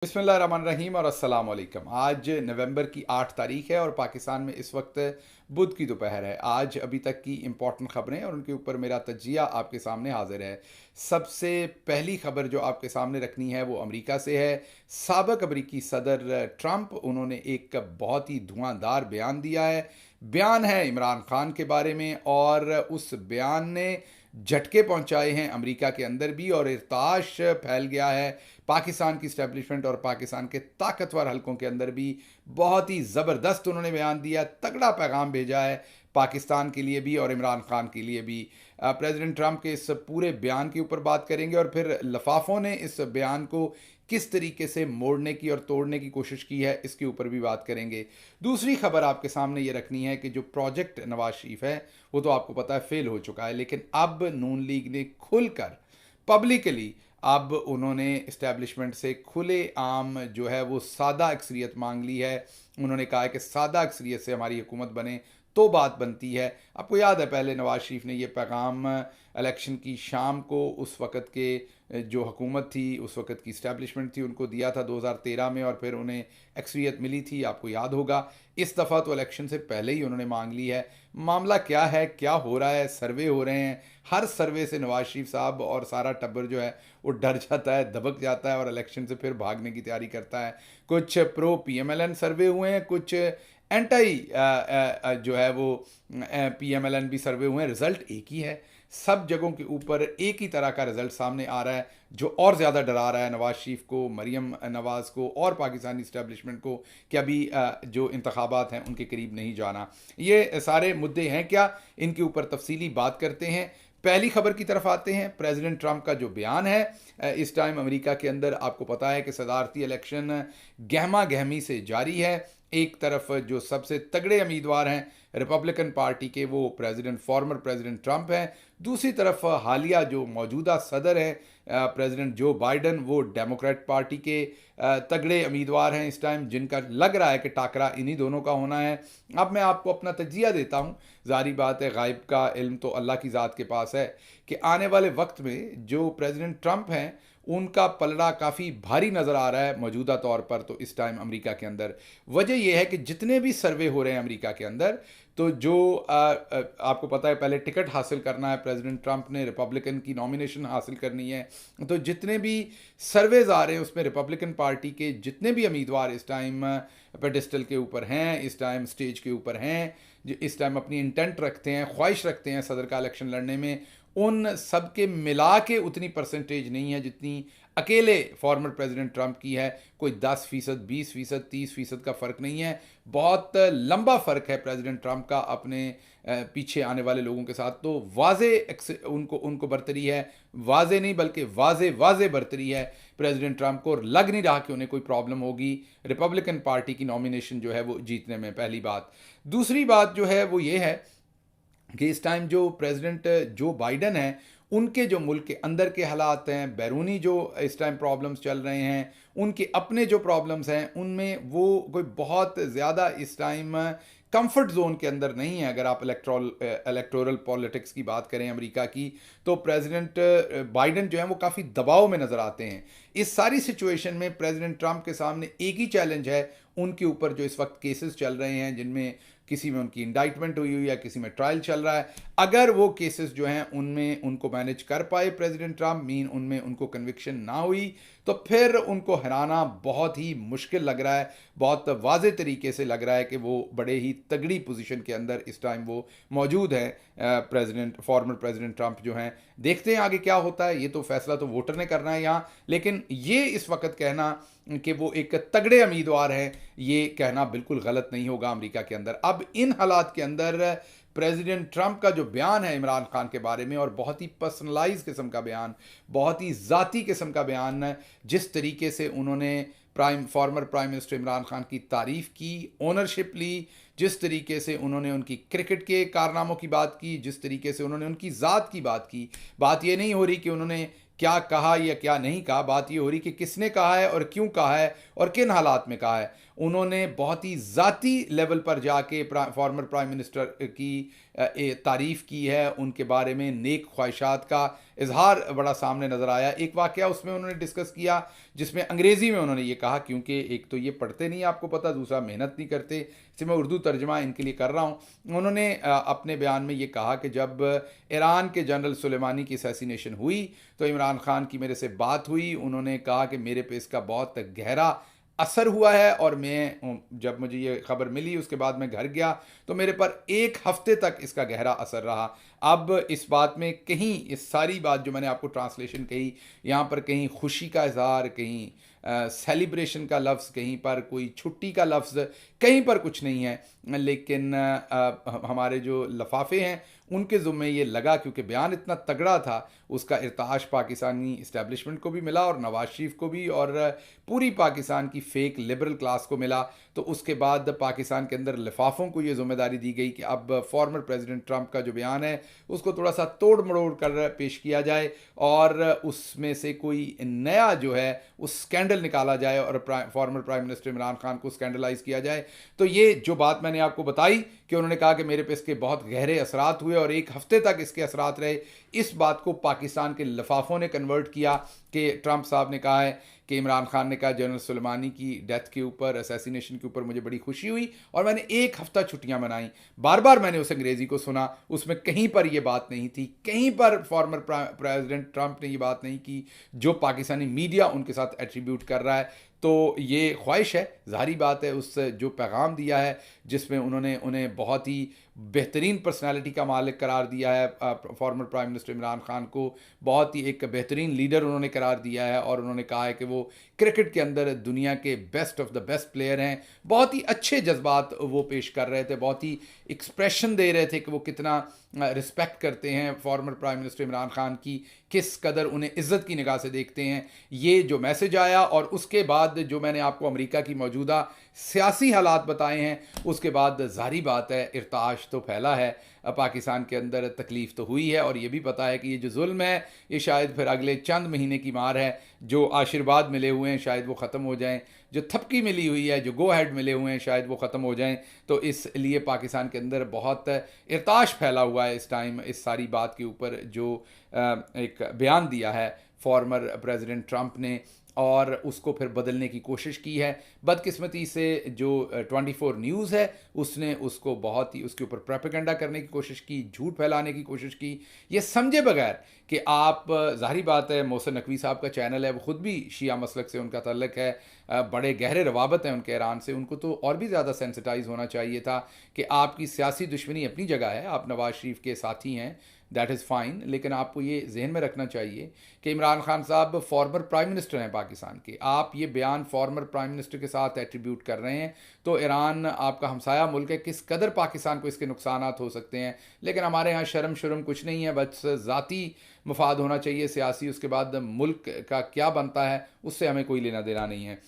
बिस्मिल्लाहिर्रहमानिर्रहीम और अस्सलाम वालेकुम। आज नवंबर की 8 तारीख है और पाकिस्तान में इस वक्त बुध की दोपहर है। आज अभी तक की इम्पॉर्टेंट ख़बरें और उनके ऊपर मेरा तजिया आपके सामने हाजिर है। सबसे पहली खबर जो आपके सामने रखनी है वो अमेरिका से है। साबिक़ अमरीकी सदर ट्रंप, उन्होंने एक बहुत ही धुआंधार बयान दिया है। बयान है इमरान खान के बारे में और उस बयान ने झटके पहुंचाए हैं अमेरिका के अंदर भी और इर्ताश फैल गया है पाकिस्तान की इस्टेब्लिशमेंट और पाकिस्तान के ताकतवर हलकों के अंदर भी। बहुत ही ज़बरदस्त उन्होंने बयान दिया, तगड़ा पैगाम भेजा है पाकिस्तान के लिए भी और इमरान खान के लिए भी। प्रेसिडेंट ट्रंप के इस पूरे बयान के ऊपर बात करेंगे और फिर लफाफों ने इस बयान को किस तरीके से मोड़ने की और तोड़ने की कोशिश की है इसके ऊपर भी बात करेंगे। दूसरी खबर आपके सामने ये रखनी है कि जो प्रोजेक्ट नवाज शरीफ है वो तो आपको पता है फेल हो चुका है, लेकिन अब नून लीग ने खुलकर पब्लिकली अब उन्होंने इस्टेब्लिशमेंट से खुले आम जो है वो सादा अक्सरियत मांग ली है। उन्होंने कहा है कि सादा अक्सरियत से हमारी हुकूमत बने तो बात बनती है। आपको याद है पहले नवाज शरीफ ने ये पैगाम इलेक्शन की शाम को उस वक़्त के जो हुकूमत थी, उस वक़्त की इस्टेब्लिशमेंट थी, उनको दिया था 2013 में और फिर उन्हें अक्सरियत मिली थी, आपको याद होगा। इस दफ़ा तो इलेक्शन से पहले ही उन्होंने मांग ली है। मामला क्या है, क्या हो रहा है? सर्वे हो रहे हैं, हर सर्वे से नवाज शरीफ साहब और सारा टब्बर जो है वो डर जाता है, दबक जाता है और इलेक्शन से फिर भागने की तैयारी करता है। कुछ प्रो पीएमएलएन सर्वे हुए हैं, कुछ एंटाई जो है वो पीएमएलएन भी सर्वे हुए हैं। रिजल्ट एक ही है, सब जगहों के ऊपर एक ही तरह का रिजल्ट सामने आ रहा है, जो और ज़्यादा डरा रहा है नवाज शरीफ को, मरीम नवाज़ को और पाकिस्तानी इस्टेब्लिशमेंट को कि अभी जो इंतखाबात हैं उनके करीब नहीं जाना। ये सारे मुद्दे हैं क्या, इनके ऊपर तफसीली बात करते हैं। पहली खबर की तरफ आते हैं। प्रेसिडेंट ट्रंप का जो बयान है, इस टाइम अमेरिका के अंदर आपको पता है कि सदारती इलेक्शन गहमा गहमी से जारी है। एक तरफ जो सबसे तगड़े उम्मीदवार हैं रिपब्लिकन पार्टी के वो फॉर्मर प्रेसिडेंट ट्रंप हैं। दूसरी तरफ हालिया जो मौजूदा सदर हैं प्रेसिडेंट जो बाइडन, वो डेमोक्रेट पार्टी के तगड़े उम्मीदवार हैं इस टाइम, जिनका लग रहा है कि टाकरा इन्हीं दोनों का होना है। अब मैं आपको अपना तजिया देता हूँ। ज़ाहिर बात है गायब का इल्म तो अल्लाह की ज़ात के पास है कि आने वाले वक्त में जो प्रेसिडेंट ट्रंप हैं उनका पलड़ा काफ़ी भारी नज़र आ रहा है मौजूदा तौर पर तो इस टाइम अमेरिका के अंदर। वजह यह है कि जितने भी सर्वे हो रहे हैं अमेरिका के अंदर, तो जो आपको पता है पहले टिकट हासिल करना है प्रेसिडेंट ट्रंप ने, रिपब्लिकन की नॉमिनेशन हासिल करनी है, तो जितने भी सर्वेज आ रहे हैं उसमें रिपब्लिकन पार्टी के जितने भी उम्मीदवार इस टाइम पेडिस्टल के ऊपर हैं, इस टाइम स्टेज के ऊपर हैं, जो इस टाइम अपनी इंटेंट रखते हैं, ख्वाहिश रखते हैं सदर का इलेक्शन लड़ने में, उन सब के मिला के उतनी परसेंटेज नहीं है जितनी अकेले फॉर्मर प्रेसिडेंट ट्रंप की है। कोई 10%, 20%, 30% का फ़र्क नहीं है, बहुत लंबा फ़र्क है प्रेसिडेंट ट्रंप का अपने पीछे आने वाले लोगों के साथ। तो वाजे उनको बरतरी है, वाजे नहीं बल्कि वाजे वाजे बरतरी है प्रेसिडेंट ट्रंप को, और लग नहीं रहा कि उन्हें कोई प्रॉब्लम होगी रिपब्लिकन पार्टी की नॉमिनेशन जो है वो जीतने में। पहली बात। दूसरी बात जो है वो ये है कि इस टाइम जो प्रेसिडेंट जो बाइडन है, उनके जो मुल्क के अंदर के हालात हैं, बैरूनी जो इस टाइम प्रॉब्लम्स चल रहे हैं, उनके अपने जो प्रॉब्लम्स हैं, उनमें वो कोई बहुत ज़्यादा इस टाइम कंफर्ट जोन के अंदर नहीं है। अगर आप इलेक्टोरल पॉलिटिक्स की बात करें अमेरिका की, तो प्रेसिडेंट बाइडन जो है वो काफ़ी दबाव में नज़र आते हैं। इस सारी सिचुएशन में प्रेसिडेंट ट्रंप के सामने एक ही चैलेंज है, उनके ऊपर जो इस वक्त केसेस चल रहे हैं, जिनमें किसी में उनकी इंडाइटमेंट हुई हुई है, किसी में ट्रायल चल रहा है, अगर वो केसेस जो हैं उनमें उनको मैनेज कर पाए प्रेसिडेंट ट्रंप, उनमें उनको कन्विक्शन ना हुई, तो फिर उनको हराना बहुत ही मुश्किल लग रहा है। बहुत वाज़े तरीके से लग रहा है कि वो बड़े ही तगड़ी पोजीशन के अंदर इस टाइम वो मौजूद हैं फॉर्मर प्रेसिडेंट ट्रंप जो हैं। देखते हैं आगे क्या होता है, ये तो फैसला तो वोटर ने करना है यहाँ, लेकिन ये इस वक्त कहना कि वो एक तगड़े उम्मीदवार हैं, ये कहना बिल्कुल गलत नहीं होगा अमेरिका के अंदर। अब इन हालात के अंदर प्रेसिडेंट ट्रंप का जो बयान है इमरान खान के बारे में, और बहुत ही पर्सनलाइज किस्म का बयान, बहुत ही ज़ाती किस्म का बयान है, जिस तरीके से उन्होंने former prime minister Imran Khan की तारीफ़ की, ओनरशिप ली, जिस तरीके से उन्होंने उनकी क्रिकेट के कारनामों की बात की, जिस तरीके से उन्होंने उनकी ज़ात की बात की। बात ये नहीं हो रही कि उन्होंने क्या कहा या क्या नहीं कहा, बात ये हो रही कि किसने कहा है और क्यों कहा है और किन हालात में कहा है। उन्होंने बहुत ही ज़ाती लेवल पर जाके फॉर्मर प्राइम मिनिस्टर की तारीफ़ की है, उनके बारे में नेक ख्वाहिशात का इजहार बड़ा सामने नज़र आया। एक वाक़या उसमें उन्होंने डिस्कस किया जिसमें अंग्रेज़ी में उन्होंने ये कहा, क्योंकि एक तो ये पढ़ते नहीं आपको पता, दूसरा मेहनत नहीं करते, इसे मैं उर्दू तर्जमा इनके लिए कर रहा हूँ। उन्होंने अपने बयान में ये कहा कि जब ईरान के जनरल सुलेमानी की असैसिनेशन हुई तो इमरान खान की मेरे से बात हुई, उन्होंने कहा कि मेरे पे इसका बहुत गहरा असर हुआ है, और मैं जब मुझे ये खबर मिली उसके बाद मैं घर गया तो मेरे पर एक हफ्ते तक इसका गहरा असर रहा। अब इस बात में कहीं इस सारी बात जो मैंने आपको ट्रांसलेशन कही, यहाँ पर कहीं खुशी का इजहार, कहीं सेलिब्रेशन का लफ्ज़, कहीं पर कोई छुट्टी का लफ्ज़, कहीं पर कुछ नहीं है। लेकिन हमारे जो लफाफे हैं उनके ज़ुम्मे ये लगा, क्योंकि बयान इतना तगड़ा था, उसका इर्ताश पाकिस्तानी इस्टेब्लिशमेंट को भी मिला और नवाज शरीफ को भी और पूरी पाकिस्तान की फेक लिबरल क्लास को मिला। तो उसके बाद पाकिस्तान के अंदर लिफाफों को ये ज़िम्मेदारी दी गई कि अब फॉर्मर प्रेसिडेंट ट्रंप का जो बयान है उसको थोड़ा सा तोड़ मड़ोड़ कर पेश किया जाए और उसमें से कोई नया जो है उस स्कैंडल निकाला जाए और former prime minister Imran Khan को स्कैंडलाइज किया जाए। तो ये जो बात मैंने आपको बताई कि उन्होंने कहा कि मेरे पे इसके बहुत गहरे असरात हुए और एक हफ्ते तक इसके असरात रहे, इस बात को पाकिस्तान के लिफाफों ने कन्वर्ट किया कि ट्रंप साहब ने कहा है कि इमरान खान ने कहा जनरल सुलेमानी की डेथ के ऊपर, असैसिनेशन के ऊपर मुझे बड़ी खुशी हुई और मैंने एक हफ्ता छुट्टियां मनाई। बार बार मैंने उस अंग्रेज़ी को सुना, उसमें कहीं पर यह बात नहीं थी, कहीं पर फॉर्मर प्रेसिडेंट ट्रंप ने ये बात नहीं की जो पाकिस्तानी मीडिया उनके साथ एट्रीब्यूट कर रहा है। तो ये ख्वाहिश है, ज़ाहिरी बात है, उस जो पैगाम दिया है जिसमें उन्होंने उन्हें बहुत ही बेहतरीन पर्सनालिटी का मालिक करार दिया है, former prime minister Imran Khan को बहुत ही एक बेहतरीन लीडर उन्होंने करार दिया है और उन्होंने कहा है कि वो क्रिकेट के अंदर दुनिया के best of the best player हैं। बहुत ही अच्छे जज्बात वो पेश कर रहे थे, बहुत ही एक्सप्रेशन दे रहे थे कि वो कितना रिस्पेक्ट करते हैं former prime minister Imran Khan की, किस कदर उन्हें इज़्ज़त की निगाह से देखते हैं। ये जो मैसेज आया और उसके बाद जो मैंने आपको अमेरिका की मौजूदा सियासी हालात बताए हैं, उसके बाद ज़ाहिर बात है इर्ताश तो फैला है पाकिस्तान के अंदर, तकलीफ़ तो हुई है और ये भी पता है कि ये जो जुल्म है ये शायद फिर अगले चंद महीने की मार है। जो आशीर्वाद मिले हुए हैं शायद वो ख़त्म हो जाएं, जो थपकी मिली हुई है, जो गो हेड मिले हुए हैं शायद वो ख़त्म हो जाएं। तो इसलिए पाकिस्तान के अंदर बहुत इर्ताश फैला हुआ है इस टाइम, इस सारी बात के ऊपर जो एक बयान दिया है फॉर्मर प्रेसिडेंट ट्रंप ने और उसको फिर बदलने की कोशिश की है। बदकिस्मती से जो 24 न्यूज़ है उसने उसको बहुत ही उसके ऊपर प्रोपेगेंडा करने की कोशिश की, झूठ फैलाने की कोशिश की, ये समझे बगैर कि आप, ज़ाहिर बात है मोहसिन नकवी साहब का चैनल है, वो ख़ुद भी शिया मसलक से उनका तल्लक है, बड़े गहरे रवाबत हैं उनके ईरान से, उनको तो और भी ज़्यादा सेंसिटाइज होना चाहिए था कि आपकी सियासी दुश्मनी अपनी जगह है, आप नवाज शरीफ के साथी हैं, दैट इज़ फ़ाइन, लेकिन आपको ये जहन में रखना चाहिए कि इमरान खान साहब फॉर्मर प्राइम मिनिस्टर हैं पाकिस्तान के। आप ये बयान फॉर्मर प्राइम मिनिस्टर के साथ एट्रीब्यूट कर रहे हैं, तो ईरान आपका हमसाया मुल्क है, किस कदर पाकिस्तान को इसके नुकसानात हो सकते हैं। लेकिन हमारे यहाँ शर्म शुरम कुछ नहीं है, बस ज़ाती मफाद होना चाहिए सियासी, उसके बाद मुल्क का क्या बनता है उससे हमें कोई लेना देना नहीं है।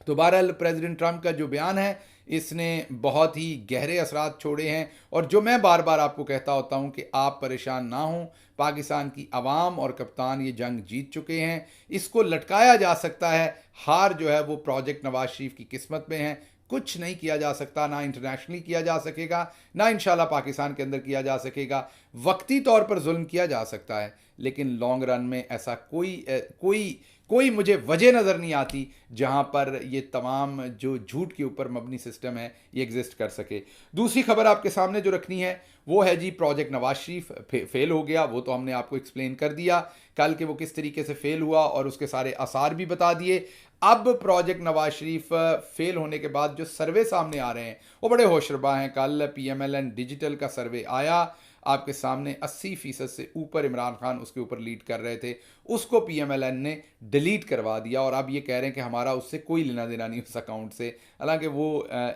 तो बहरहाल प्रेसिडेंट ट्रंप का जो बयान है इसने बहुत ही गहरे असरात छोड़े हैं और जो मैं बार बार आपको कहता होता हूं कि आप परेशान ना हों, पाकिस्तान की आवाम और कप्तान ये जंग जीत चुके हैं, इसको लटकाया जा सकता है, हार जो है वो प्रोजेक्ट नवाज शरीफ की किस्मत में है, कुछ नहीं किया जा सकता, ना इंटरनेशनली किया जा सकेगा, ना इंशाल्लाह पाकिस्तान के अंदर किया जा सकेगा। वक्ती तौर पर जुल्म किया जा सकता है लेकिन लॉन्ग रन में ऐसा कोई मुझे वजह नज़र नहीं आती जहां पर ये तमाम जो झूठ के ऊपर मबनी सिस्टम है ये एग्जिस्ट कर सके। दूसरी खबर आपके सामने जो रखनी है वो है जी प्रोजेक्ट नवाज शरीफ फेल हो गया। वो तो हमने आपको एक्सप्लेन कर दिया कल के वो किस तरीके से फेल हुआ और उसके सारे आसार भी बता दिए। अब प्रोजेक्ट नवाज शरीफ फेल होने के बाद जो सर्वे सामने आ रहे हैं वो बड़े होशरुबा हैं। कल PMLN डिजिटल का सर्वे आया, आपके सामने 80% से ऊपर इमरान खान उसके ऊपर लीड कर रहे थे, उसको PMLN ने डिलीट करवा दिया और अब ये कह रहे हैं कि हमारा उससे कोई लेना देना नहीं उस अकाउंट से, हालांकि वो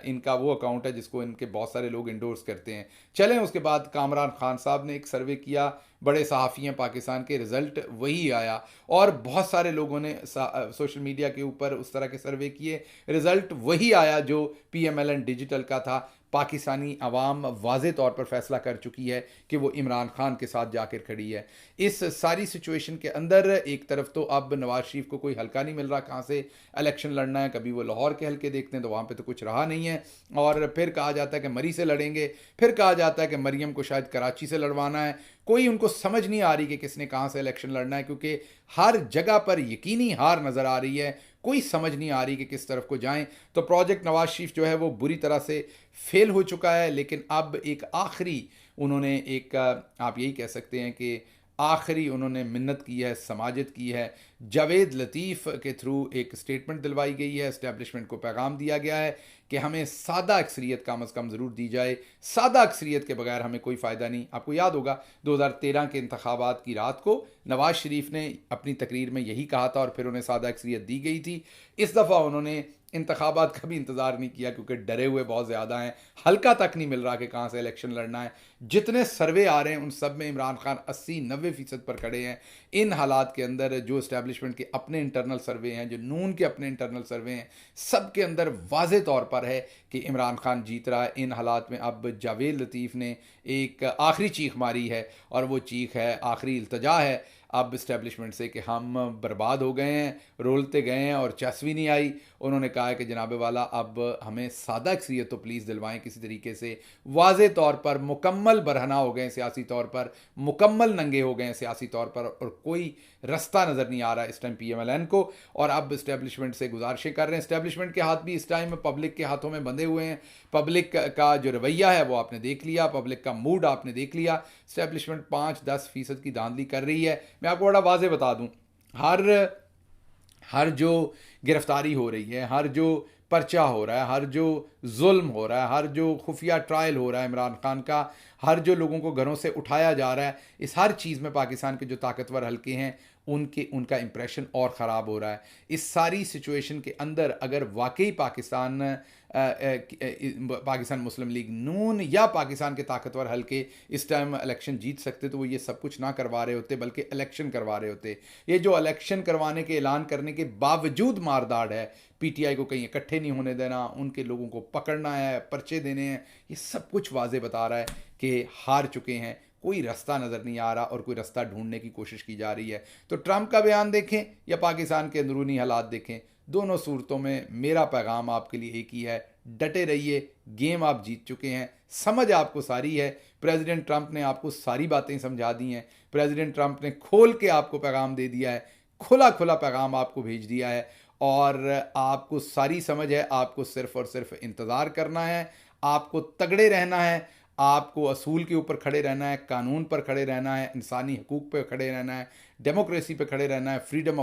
इनका वो अकाउंट है जिसको इनके बहुत सारे लोग इंडोर्स करते हैं। चलें, उसके बाद कामरान खान साहब ने एक सर्वे किया, बड़े सहाफ़ी हैं पाकिस्तान के, रिज़ल्ट वही आया। और बहुत सारे लोगों ने सोशल मीडिया के ऊपर उस तरह के सर्वे किए, रिज़ल्ट वही आया जो PMLN डिजिटल का था। पाकिस्तानी अवाम वाज़े तौर पर फ़ैसला कर चुकी है कि वो इमरान खान के साथ जाकर खड़ी है। इस सारी सिचुएशन के अंदर एक तरफ तो अब नवाज़ शरीफ को कोई हल्का नहीं मिल रहा कहाँ से इलेक्शन लड़ना है। कभी वो लाहौर के हल्के देखते हैं तो वहाँ पे तो कुछ रहा नहीं है, और फिर कहा जाता है कि मरी से लड़ेंगे, फिर कहा जाता है कि मरियम को शायद कराची से लड़वाना है। कोई उनको समझ नहीं आ रही कि किसने कहाँ से इलेक्शन लड़ना है, क्योंकि हर जगह पर यकीनी हार नज़र आ रही है। कोई समझ नहीं आ रही कि किस तरफ को जाएं। तो प्रोजेक्ट नवाज शरीफ जो है वो बुरी तरह से फेल हो चुका है। लेकिन अब एक आखिरी उन्होंने एक आप यही कह सकते हैं कि आखिरी उन्होंने मिन्नत की है, समाजत की है। जावेद लतीफ़ के थ्रू एक स्टेटमेंट दिलवाई गई है, इस्टेब्लिशमेंट को पैगाम दिया गया है कि हमें सादा अक्सरियत कम अज़ कम ज़रूर दी जाए। सादा अक्सरियत के बगैर हमें कोई फ़ायदा नहीं। आपको याद होगा 2013 के इंतखाबात की रात को नवाज़ शरीफ ने अपनी तकरीर में यही कहा था और फिर उन्हें सादा अक्सरियत दी गई थी। इस दफ़ा उन्होंने इंतखाबात का भी इंतज़ार नहीं किया, क्योंकि डरे हुए बहुत ज़्यादा हैं। हल्का तक नहीं मिल रहा कि कहाँ से इलेक्शन लड़ना है। जितने सर्वे आ रहे हैं उन सब में इमरान खान 80-90% पर खड़े हैं। इन हालात के अंदर जो इस्टेब्लिशमेंट के अपने इंटरनल सर्वे हैं, जो नून के अपने इंटरनल सर्वे हैं, सब के अंदर वाज़े तौर पर है कि इमरान खान जीत रहा है। इन हालात में अब जावेद लतीफ़ ने एक आखिरी चीख मारी है, और वो चीख है, आखिरी इल्तजा है अब इस्टेब्लिशमेंट से कि हम बर्बाद हो गए हैं, रोलते गए हैं और चस्वी नहीं आई। उन्होंने कहा है कि जनाब वाला अब हमें सादा अक्सरियत तो प्लीज़ दिलवाएं किसी तरीके से। वाज़े तौर पर मुकम्मल बरहना हो गए सियासी तौर पर, मुकम्मल नंगे हो गए सियासी तौर पर, और कोई रास्ता नज़र नहीं आ रहा इस टाइम PMLN को। और अब इस्टेब्लिशमेंट से गुजारिशें कर रहे हैं। इस्टेब्लिशमेंट के हाथ भी इस टाइम पब्लिक के हाथों में बंधे हुए हैं। पब्लिक का जो रवैया है वो आपने देख लिया, पब्लिक का मूड आपने देख लिया। इस्टेब्लिशमेंट 5-10% की धांधली कर रही है। मैं आपको बड़ा वाज़े बता दूं, हर जो गिरफ्तारी हो रही है, हर जो पर्चा हो रहा है, हर जो जुल्म हो रहा है, हर जो खुफिया ट्रायल हो रहा है इमरान खान का, हर जो लोगों को घरों से उठाया जा रहा है, इस हर चीज़ में पाकिस्तान के जो ताकतवर हल्के हैं उनका इंप्रेशन और ख़राब हो रहा है। इस सारी सिचुएशन के अंदर अगर वाकई पाकिस्तान मुस्लिम लीग नून या पाकिस्तान के ताकतवर हल्के इस टाइम इलेक्शन जीत सकते तो वो ये सब कुछ ना करवा रहे होते, बल्कि इलेक्शन करवा रहे होते। ये जो इलेक्शन करवाने के ऐलान करने के बावजूद मारदाड़ है, PTI को कहीं इकट्ठे नहीं होने देना, उनके लोगों को पकड़ना है, पर्चे देने हैं, ये सब कुछ वाजे बता रहा है कि हार चुके हैं। कोई रास्ता नज़र नहीं आ रहा और कोई रास्ता ढूंढने की कोशिश की जा रही है। तो ट्रंप का बयान देखें या पाकिस्तान के अंदरूनी हालात देखें, दोनों सूरतों में मेरा पैगाम आपके लिए एक ही है, डटे रहिए। गेम आप जीत चुके हैं, समझ आपको सारी है। प्रेसिडेंट ट्रंप ने आपको सारी बातें समझा दी हैं। प्रेसिडेंट ट्रंप ने खोल के आपको पैगाम दे दिया है, खुला खुला पैगाम आपको भेज दिया है, और आपको सारी समझ है। आपको सिर्फ और सिर्फ इंतज़ार करना है, आपको तगड़े रहना है, आपको असूल के ऊपर खड़े रहना है, कानून पर खड़े रहना है, इंसानी हकूक़ पर खड़े रहना है, डेमोक्रेसी पे खड़े रहना है, फ्रीडम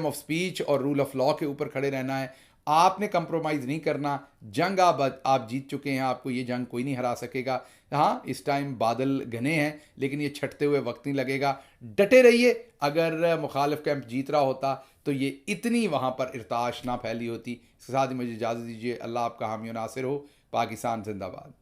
ऑफ स्पीच और रूल ऑफ लॉ के ऊपर खड़े रहना है। आपने कंप्रोमाइज़ नहीं करना। जंग आप जीत चुके हैं, आपको ये जंग कोई नहीं हरा सकेगा। हाँ, इस टाइम बादल घने हैं, लेकिन ये छटते हुए वक्त नहीं लगेगा। डटे रहिए। अगर मुखालिफ कैंप जीत रहा होता तो ये इतनी वहाँ पर इर्ताश ना फैली होती। इसके साथ ही मुझे इजाज़त दीजिए। अल्लाह आपका हामी नासिर हो। पाकिस्तान जिंदाबाद।